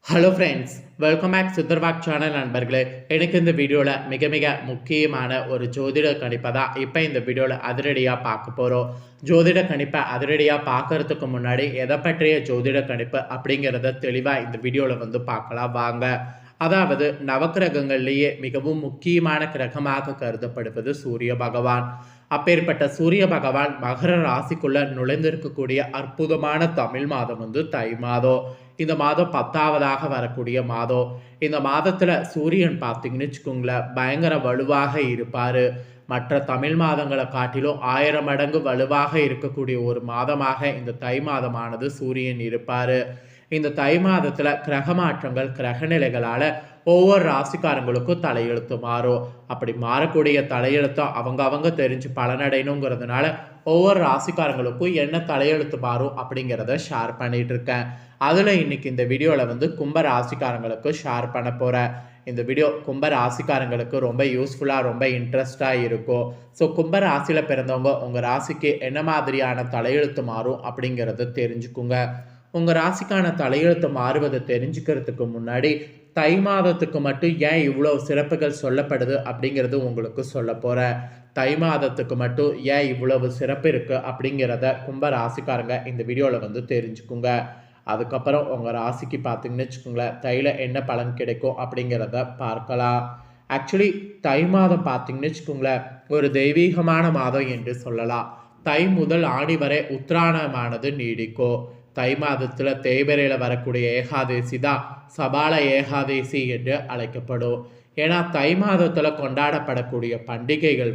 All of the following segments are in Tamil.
ஹலோ ஃப்ரெண்ட்ஸ், வெல்கம் பேக் சித்தர்வாக் சேனல் நண்பர்களே. எனக்கு இந்த வீடியோவில் மிக மிக முக்கியமான ஒரு ஜோதிட கணிப்பை தான் இப்போ இந்த வீடியோவில் அதிரடியாக பார்க்க போகிறோம். ஜோதிட கணிப்பை அதிரடியாக பார்க்கறதுக்கு முன்னாடி எதை பற்றிய ஜோதிட கணிப்பு அப்படிங்கிறத தெளிவாக இந்த வீடியோவில் பார்க்கலாம் வாங்க. அதாவது நவக்கிரகங்கள்லேயே மிகவும் முக்கியமான கிரகமாக கருதப்படுவது சூரிய பகவான். அப்பேற்பட்ட சூரிய பகவான் மகர ராசிக்குள்ள நுழைந்திருக்கக்கூடிய அற்புதமான தமிழ் மாதம் தை மாதம். இந்த மாதம் 10ஆவதாக வரக்கூடிய மாதம். இந்த மாதத்துல சூரியன் பார்த்தீங்கன்னு வச்சுக்கோங்களேன், பயங்கர வலுவாக இருப்பாரு. மற்ற தமிழ் மாதங்களை காட்டிலும் 1000 மடங்கு வலுவாக இருக்கக்கூடிய ஒரு மாதமாக இந்த தை மாதமானது சூரியன் இருப்பாரு. இந்த தை மாதத்துல கிரக மாற்றங்கள் கிரகநிலைகளால ஒவ்வொரு ராசிக்காரங்களுக்கும் தலையெழுத்து மாறும். அப்படி மாறக்கூடிய தலையெழுத்தம் அவங்க தெரிஞ்சு பலனடையணுங்கிறதுனால ஒவ்வொரு ராசிக்காரங்களுக்கும் என்ன தலையெழுத்து மாறும் அப்படிங்கிறத ஷேர் பண்ணிட்டு இருக்கேன். அதில் இன்னைக்கு இந்த வீடியோவில் கும்ப ராசிக்காரங்களுக்கு ஷேர் பண்ண போகிறேன். இந்த வீடியோ கும்ப ராசிக்காரங்களுக்கு ரொம்ப யூஸ்ஃபுல்லாக ரொம்ப இன்ட்ரெஸ்டாக இருக்கும். ஸோ கும்ப ராசியில் பிறந்தவங்க உங்கள் ராசிக்கு என்ன மாதிரியான தலையெழுத்து மாறும் அப்படிங்கிறத தெரிஞ்சுக்குங்க. உங்கள் ராசிக்கான தலையெழுத்து மாறுவதை தெரிஞ்சுக்கிறதுக்கு முன்னாடி தை மாதத்துக்கு மட்டும் ஏன் இவ்வளோ சிறப்புகள் சொல்லப்படுது அப்படிங்கிறது உங்களுக்கு சொல்ல போகிறேன். தை மாதத்துக்கு மட்டும் ஏன் இவ்வளவு சிறப்பு இருக்குது அப்படிங்கிறத கும்ப ராசிக்காரங்க இந்த வீடியோவில் தெரிஞ்சுக்குங்க. அதுக்கப்புறம் உங்கள் ராசிக்கு பார்த்தீங்கன்னு வச்சுக்கோங்களேன், தையில் என்ன பலன் கிடைக்கும் அப்படிங்கிறத பார்க்கலாம். ஆக்சுவலி தை மாதம் பார்த்தீங்கன்னு வச்சுக்கோங்களேன், ஒரு தெய்வீகமான மாதம் என்று சொல்லலாம். தை முதல் ஆடி வரை உத்திராயணமானது நீடிக்கும். தை மாதத்தில் தேய்பிரையில் வரக்கூடிய ஏகாதேசி தான் சபால ஏகாதேசி என்று அழைக்கப்படும். ஏன்னா தை மாதத்தில் கொண்டாடப்படக்கூடிய பண்டிகைகள்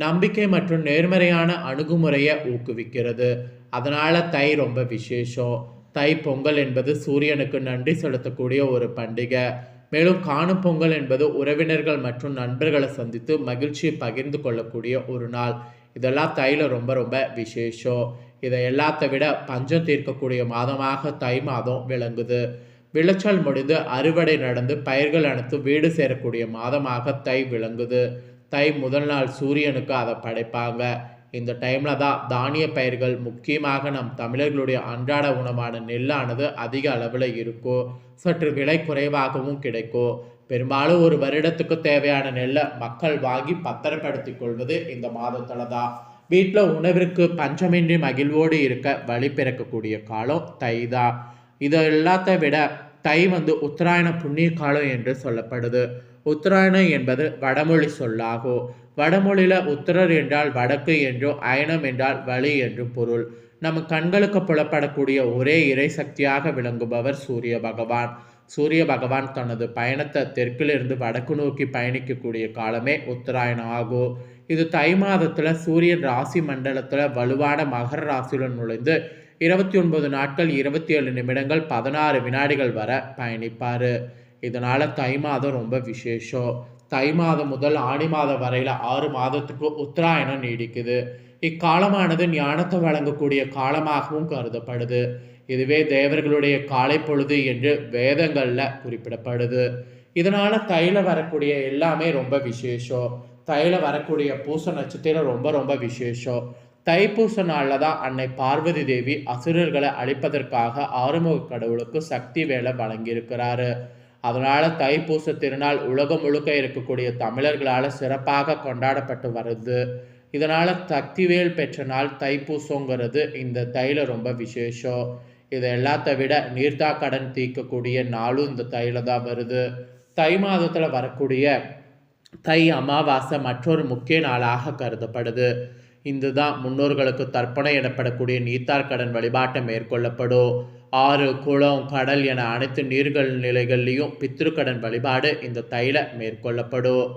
நம்பிக்கை மற்றும் நேர்மறையான அணுகுமுறையை ஊக்குவிக்கிறது. அதனால் தை ரொம்ப விசேஷம். தை பொங்கல் என்பது சூரியனுக்கு நன்றி செலுத்தக்கூடிய ஒரு பண்டிகை. மேலும் காணும் பொங்கல் என்பது உறவினர்கள் மற்றும் நண்பர்களை சந்தித்து மகிழ்ச்சியை பகிர்ந்து கொள்ளக்கூடிய ஒரு நாள். இதெல்லாம் தையில் ரொம்ப ரொம்ப விசேஷம். இதை எல்லாத்த விட பஞ்சம் தீர்க்கக்கூடிய மாதமாக தை மாதம் விளங்குது. விளைச்சல் முடிந்து அறுவடை நடந்து பயிர்கள் அனைத்து வீடு சேரக்கூடிய மாதமாக தை விளங்குது. தை முதல் நாள் சூரியனுக்கு அதை படைப்பாங்க. இந்த டைமில் தான் தானிய பயிர்கள், முக்கியமாக நம் தமிழர்களுடைய அன்றாட உணவான நெல்லானது அதிக அளவில் இருக்கும். சற்று விலை குறைவாகவும் கிடைக்கும். பெரும்பாலும் ஒரு வருடத்துக்கு தேவையான நெல்லை மக்கள் வாங்கி பத்திரப்படுத்தி கொள்வது இந்த மாதத்தில் தான். வீட்டில் உணவிற்கு பஞ்சமின்றி மகிழ்வோடு இருக்க வழி பிறக்கக்கூடிய காலம் தை தான். இதை எல்லாத்த விட தை உத்தராயண புண்ணிய காலம் என்று சொல்லப்படுது. உத்தராயணம் என்பது வடமொழி சொல்லாகும். வடமொழியில் உத்தரர் என்றால் வடக்கு என்றும் அயனம் என்றால் வழி என்றும் பொருள். நம்ம கண்களுக்கு புலப்படக்கூடிய ஒரே இறை சக்தியாக விளங்குபவர் சூரிய பகவான். சூரிய பகவான் தனது பயணத்தை தெற்கிலிருந்து வடக்கு நோக்கி பயணிக்கக்கூடிய காலமே உத்தராயணம் ஆகும். இது தை மாதத்தில் சூரியன் ராசி மண்டலத்தில் வலுவான மகர ராசியுடன் நுழைந்து 29 நாட்கள் 27 நிமிடங்கள் 16 வினாடிகள் வர பயணிப்பார். இதனால் தை மாதம் ரொம்ப விசேஷம். தை மாதம் முதல் ஆடி மாதம் வரையில் 6 மாதத்துக்கு உத்தராயணம் நீடிக்குது. இக்காலமானது ஞானத்தை வழங்கக்கூடிய காலமாகவும் கருதப்படுது. இதுவே தேவர்களுடைய காலை பொழுது என்று வேதங்களில் குறிப்பிடப்படுது. இதனால் தையில் வரக்கூடிய எல்லாமே ரொம்ப விசேஷம். தையில் வரக்கூடிய பூச நட்சத்திரம் ரொம்ப ரொம்ப விசேஷம். தைப்பூச நாளில் தான் அன்னை பார்வதி தேவி அசுரர்களை அழிப்பதற்காக ஆறுமுக கடவுளுக்கு சக்தி வேலை வழங்கியிருக்கிறாரு. அதனால் தைப்பூச திருநாள் உலகம் முழுக்க இருக்கக்கூடிய தமிழர்களால் சிறப்பாக கொண்டாடப்பட்டு வருது. இதனால் சக்திவேல் பெற்ற நாள் தைப்பூசங்கிறது இந்த தையில் ரொம்ப விசேஷம். இதை எல்லாத்த விட நீர்த்தா கடன் தீர்க்கக்கூடிய நாளும் இந்த தையில் தான் வருது. தை மாதத்தில் வரக்கூடிய தை அமாவாசை மற்றொரு முக்கிய நாளாக கருதப்படுது. இதுதான் முன்னோர்களுக்கு தர்ப்பணம் எனப்படக்கூடிய நீர்த்தார்கடன் வழிபாட்டை மேற்கொள்ளப்படும். ஆறு, குளம், கடல் என அனைத்து நீர்கள் நிலைகள்லையும் பித்ருக்கடன் வழிபாடு இந்த தையில் மேற்கொள்ளப்படும்.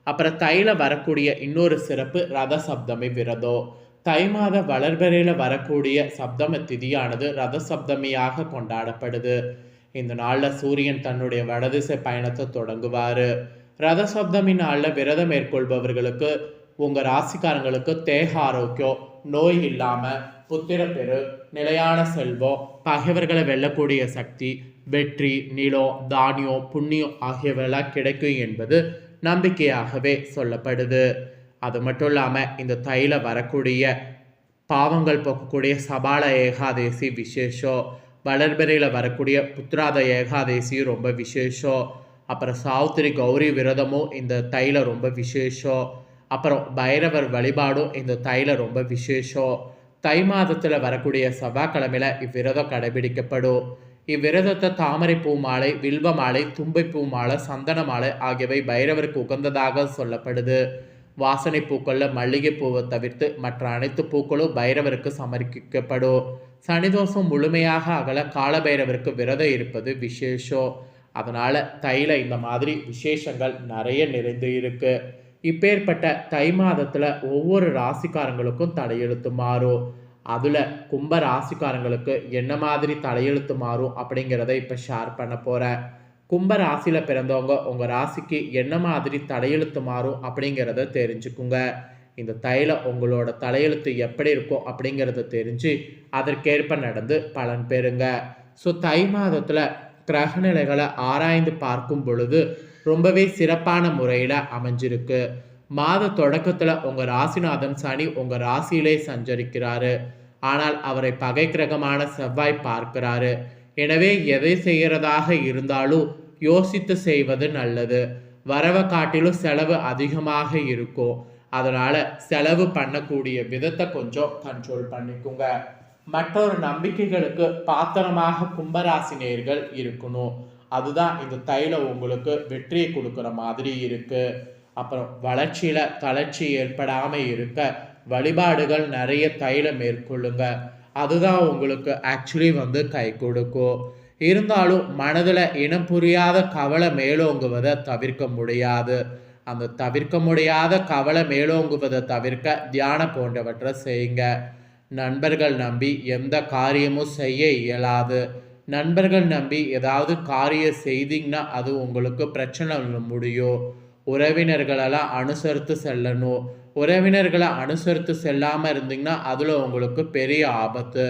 அப்புறம் தையில் வரக்கூடிய இன்னொரு சிறப்பு ரத சப்தமி விரதம். தை மாத வளர்பிறையில் வரக்கூடிய சப்தம திதியானது ரத சப்தமியாக கொண்டாடப்படுது. இந்த நாளில் சூரியன் தன்னுடைய வடதிசை பயணத்தை தொடங்குவார். ரத சப்தமி நாளில் விரதம் மேற்கொள்பவர்களுக்கு உங்கள் ராசிக்காரங்களுக்கு தேக ஆரோக்கியம், நோய் இல்லாமல், புத்திரப்பெரு, நிலையான செல்வம், பகைவர்களை வெல்லக்கூடிய சக்தி, வெற்றி, நிலம், தானியம், புண்ணியம் ஆகியவையெல்லாம் கிடைக்கும் என்பது நம்பிக்கையாகவே சொல்லப்படுது. அது மட்டும் இல்லாமல் இந்த தையில் வரக்கூடிய பாவங்கள் போக்கக்கூடிய சபால ஏகாதேசி விசேஷம். வளர்பிறையில் வரக்கூடிய புத்திராத ஏகாதேசியும் ரொம்ப விசேஷம். அப்புறம் சாவித்திரி கௌரி விரதமும் இந்த தைல ரொம்ப விசேஷம். அப்புறம் பைரவர் வழிபாடும் இந்த தைல ரொம்ப விசேஷம். தை மாதத்தில் வரக்கூடிய செவ்வாய்க்கிழமையில் இவ்விரதம் கடைபிடிக்கப்படும். இவ்விரதத்தை தாமரை பூ மாலை, வில்வ மாலை, தும்பைப்பூ மாலை, சந்தன மாலை ஆகியவை பைரவருக்கு உகந்ததாக சொல்லப்படுது. வாசனை பூக்களில் மல்லிகை பூவை தவிர்த்து மற்ற அனைத்து பூக்களும் பைரவருக்கு சமர்ப்பிக்கப்படும். சனிதோஷம் முழுமையாக அகல காலபைரவருக்கு விரதம் இருப்பது விசேஷம். அதனால் தைல இந்த மாதிரி விசேஷங்கள் நிறைய நிறைந்து இருக்கு. இப்பேற்பட்ட தை மாதத்தில் ஒவ்வொரு ராசிக்காரங்களுக்கும் தலையெழுத்து மாறும். அதில் கும்ப ராசிக்காரங்களுக்கு என்ன மாதிரி தலையெழுத்து மாறும் அப்படிங்கிறத இப்போ ஷேர் பண்ண போகிறேன். கும்ப ராசியில் பிறந்தவங்க உங்கள் ராசிக்கு என்ன மாதிரி தலையெழுத்து மாறும் அப்படிங்கிறத தெரிஞ்சுக்குங்க. இந்த தைல உங்களோட தலையெழுத்து எப்படி இருக்கும் அப்படிங்கிறத தெரிஞ்சு அதற்கேற்ப நடந்து பலன் பெறுங்க. ஸோ தை மாதத்தில் கிரகநிலைகளை ஆராய்ந்து பார்க்கும் பொழுது ரொம்பவே சிறப்பான முறையில் அமைஞ்சிருக்கு. மாத தொடக்கத்தில் உங்கள் ராசிநாதன் சனி உங்கள் ராசியிலே சஞ்சரிக்கிறாரு. ஆனால் அவரை பகை கிரகமான செவ்வாய் பார்க்கிறாரு. எனவே எதை செய்கிறதாக இருந்தாலும் யோசித்து செய்வது நல்லது. வரவை காட்டிலும் செலவு அதிகமாக இருக்கும். அதனால் செலவு பண்ணக்கூடிய விதத்தை கொஞ்சம் கண்ட்ரோல் பண்ணிக்கோங்க. மற்றொரு நம்பிக்கைகளுக்கு பாத்திரமாக கும்பராசினியர்கள் இருக்கணும். அதுதான் இந்த தைல உங்களுக்கு வெற்றியை கொடுக்குற மாதிரி இருக்கு. அப்புறம் வளர்ச்சியில் தளர்ச்சி ஏற்படாமல் இருக்க வழிபாடுகள் நிறைய தைல மேற்கொள்ளுங்க. அதுதான் உங்களுக்கு ஆக்சுவலி கை கொடுக்கும். இருந்தாலும் மனதில் இனம் புரியாத கவலை மேலோங்குவதை தவிர்க்க முடியாது. அந்த தவிர்க்க முடியாத கவலை மேலோங்குவதை தவிர்க்க தியானம் போன்றவற்றை செய்யுங்க. நண்பர்கள் நம்பி எந்த காரியமும் செய்ய இயலாது. நண்பர்கள் நம்பி ஏதாவது காரியம் செய்தீங்கன்னா அது உங்களுக்கு பிரச்சனை முடியும். உறவினர்களெல்லாம் அனுசரித்து செல்லணும். உறவினர்களை அனுசரித்து செல்லாமல் இருந்தீங்கன்னா அதில் உங்களுக்கு பெரிய ஆபத்து.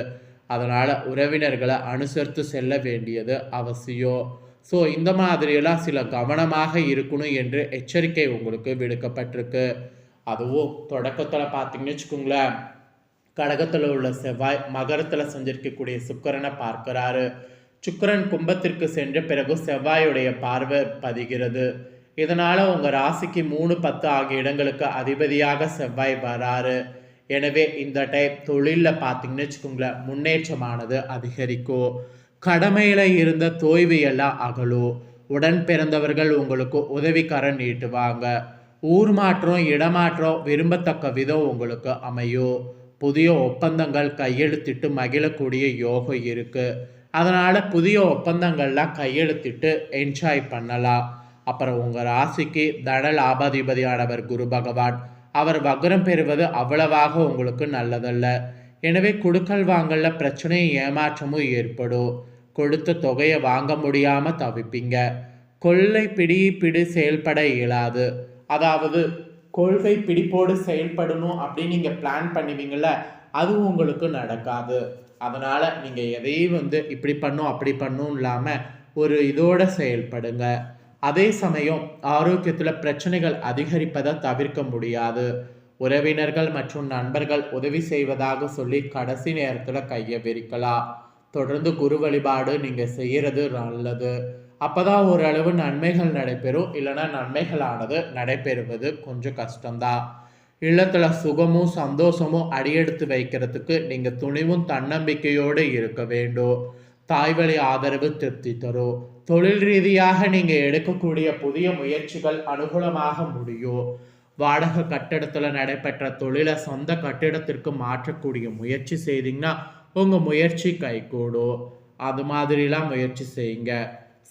அதனால் உறவினர்களை அனுசரித்து செல்ல வேண்டியது அவசியம். ஸோ இந்த மாதிரியெல்லாம் சில கவனமாக இருக்கணும் என்று எச்சரிக்கை உங்களுக்கு விடுக்கப்பட்டிருக்கு. அதுவும் தொடக்கத்தில் பார்த்தீங்கன்னு வச்சுக்கோங்களேன், கடகத்தில் உள்ள செவ்வாய் மகரத்தில் சஞ்சரிக்கக்கூடிய சுக்கிரனை பார்க்கிறாரு. சுக்கிரன் கும்பத்திற்கு சென்ற பிறகு செவ்வாயுடைய பார்வை பதிகிறது. இதனால் உங்கள் ராசிக்கு 3, 10 ஆகிய இடங்களுக்கு அதிபதியாக செவ்வாய் வராரு. எனவே இந்த டைம் தொழிலில் பார்த்தீங்கன்னு வச்சுக்கோங்களேன், முன்னேற்றமானது அதிகரிக்கும். கடமையில் இருந்த தோய்வு எல்லாம் அகலும். உடன் பிறந்தவர்கள் உங்களுக்கு உதவிக்கரம் நீட்டுவாங்க. ஊர் மாற்றம், இடமாற்றம் விரும்பத்தக்க விதம் உங்களுக்கு அமையும். புதிய ஒப்பந்தங்கள் கையெழுத்திட்டு மகிழக்கூடிய யோகம் இருக்குது. அதனால் புதிய ஒப்பந்தங்கள்லாம் கையெழுத்திட்டு என்ஜாய் பண்ணலாம். அப்புறம் உங்கள் ராசிக்கு தன லாபாதிபதியானவர் குரு பகவான். அவர் வக்ரம் பெறுவது அவ்வளவாக உங்களுக்கு நல்லதல்ல. எனவே கொடுக்கல் வாங்கல பிரச்சனையும் ஏமாற்றமும் ஏற்படும். கொடுத்த தொகையை வாங்க முடியாமல் தவிப்பீங்க. கொள்ளை பிடி செயல்பட இயலாது. அதாவது கொள்கை பிடிப்போடு செயல்படணும் அப்படின்னு நீங்கள் பிளான் பண்ணுவீங்கள்ல, அது உங்களுக்கு நடக்காது. அதனால் நீங்கள் எதையும் இப்படி பண்ணும் அப்படி பண்ணும் இல்லாமல் ஒரு இதோடு செயல்படுங்க. அதே சமயம் ஆரோக்கியத்தில் பிரச்சனைகள் அதிகரிப்பதை தவிர்க்க முடியாது. உறவினர்கள் மற்றும் நண்பர்கள் உதவி செய்வதாக சொல்லி கடைசி நேரத்தில் கையை விரிக்கலாம். தொடர்ந்து குரு வழிபாடு நீங்கள் செய்கிறது நல்லது. அப்போதான் ஓரளவு நன்மைகள் நடைபெறும். இல்லைன்னா நன்மைகளானது நடைபெறுவது கொஞ்சம் கஷ்டம்தான். இல்லத்தில் சுகமும் சந்தோஷமும் அடியெடுத்து வைக்கிறதுக்கு நீங்கள் துணிவும் தன்னம்பிக்கையோடு இருக்க வேண்டும். தாய்வழி ஆதரவு திருப்தி தரும். தொழில் ரீதியாக நீங்கள் எடுக்கக்கூடிய புதிய முயற்சிகள் அனுகூலமாக முடியும். வாடகை கட்டிடத்தில் நடைபெற்ற தொழிலை சொந்த கட்டிடத்திற்கு மாற்றக்கூடிய முயற்சி செய்தீங்கன்னா உங்கள் முயற்சி கைகூடும். அது மாதிரிலாம் முயற்சி செய்யுங்க.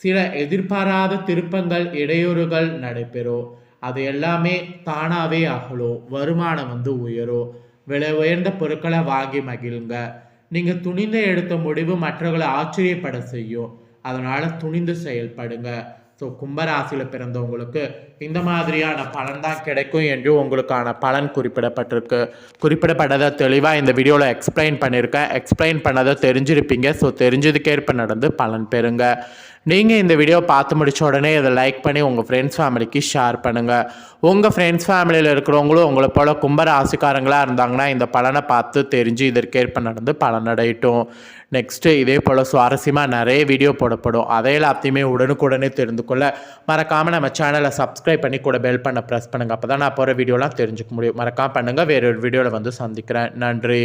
சில எதிர்பாராத திருப்பங்கள் இடையூறுகள் நடைபெறும். அது எல்லாமே தானாகவே அகலும். வருமானம் உயரும். விலை உயர்ந்த பொருட்களை வாங்கி மகிழுங்க. நீங்கள் துணிந்து எடுத்த முடிவு மற்றவர்களை ஆச்சரியப்பட செய்யும். அதனால் துணிந்து செயல்படுங்க. ஸோ கும்பராசியில் பிறந்தவங்களுக்கு இந்த மாதிரியான பலன் தான் கிடைக்கும் என்று உங்களுக்கான பலன் குறிப்பிடப்பட்டதை தெளிவாக இந்த வீடியோவில் எக்ஸ்பிளைன் பண்ணியிருக்கேன். எக்ஸ்பிளைன் பண்ணதை தெரிஞ்சிருப்பீங்க. ஸோ தெரிஞ்சதுக்கேற்ப நடந்து பலன் பெறுங்க. நீங்கள் இந்த வீடியோ பார்த்து முடிச்ச உடனே இதை லைக் பண்ணி உங்கள் ஃப்ரெண்ட்ஸ் ஃபேமிலிக்கு ஷேர் பண்ணுங்கள். உங்கள் ஃப்ரெண்ட்ஸ் ஃபேமிலியில் இருக்கிறவங்களும் உங்களை போல் கும்ப ராசிக்காரங்களாக இருந்தாங்கன்னா இந்த பலனை பார்த்து தெரிஞ்சு இதற்கேற்ப நடந்து பலனடையட்டும். நெக்ஸ்ட்டு இதே போல் சுவாரஸ்யமாக நிறைய வீடியோ போடப்படும். அதை எல்லாத்தையுமே உடனுக்குடனே தெரிந்து கொள்ள மறக்காமல் நம்ம சேனலை சப்ஸ்கிரைப் பண்ணி கூட பெல் பண்ண ப்ரெஸ் பண்ணுங்கள். அப்போ தான் நான் போகிற வீடியோலாம் தெரிஞ்சுக்க முடியும். மறக்காமல் பண்ணுங்கள். வேறு ஒரு வீடியோவில் வந்து சந்திக்கிறேன். நன்றி.